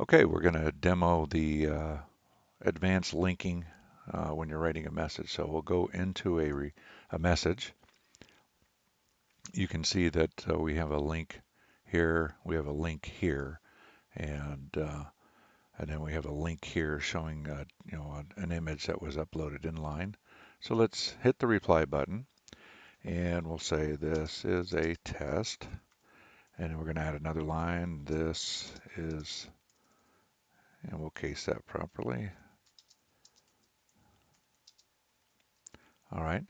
Okay, we're going to demo the advanced linking when you're writing a message. So we'll go into a message. You can see that we have a link here, we have a link here, and then we have a link here showing an image that was uploaded in line. So let's hit the reply button, and we'll say this is a test, and we're going to add another line. This is, and we'll case that properly. All right.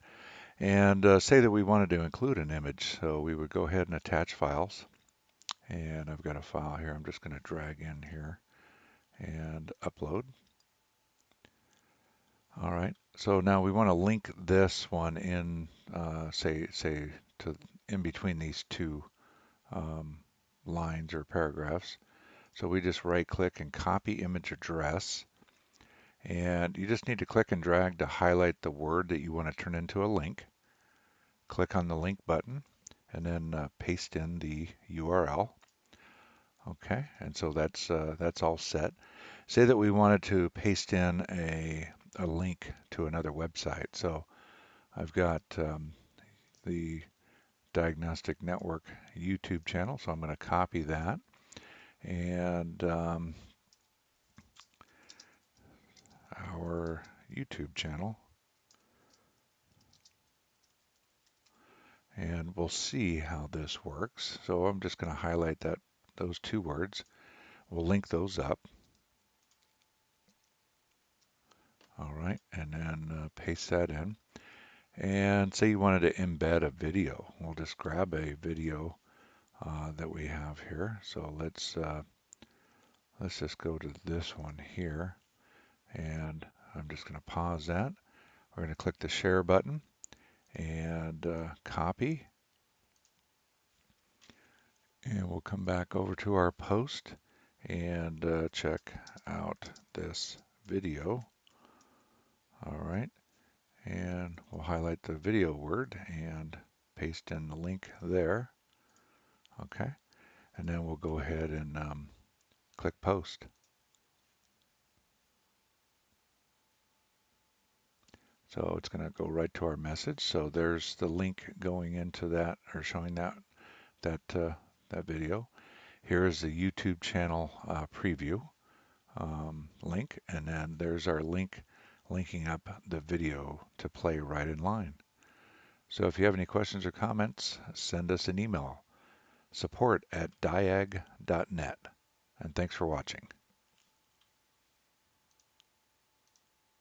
And say that we wanted to include an image. So we would go ahead and attach files. And I've got a file here. I'm just going to drag in here and upload. All right. So now we want to link this one in, say to in between these two um, lines or paragraphs. So we just right click and copy image address. And you just need to click and drag to highlight the word that you want to turn into a link. Click on the link button and then paste in the URL. Okay, and so that's all set. Say that we wanted to paste in a link to another website. So I've got the Diagnostic Network YouTube channel, so I'm going to copy that and our YouTube channel, and we'll see how this works. So I'm just going to highlight those two words. We'll link those up. All right, and then paste that in. And say you wanted to embed a video. We'll just grab a video that we have here. So let's just go to this one here, and I'm just going to pause that. We're going to click the share button and copy, and we'll come back over to our post and check out this video. All right, and we'll highlight the video word and paste in the link there. Okay, and then we'll go ahead and click post. So it's going to go right to our message. So there's the link going into that, or showing that video. Here is the YouTube channel preview link, and then there's our link linking up the video to play right in line. So if you have any questions or comments, send us an email, support@diag.net. And thanks for watching.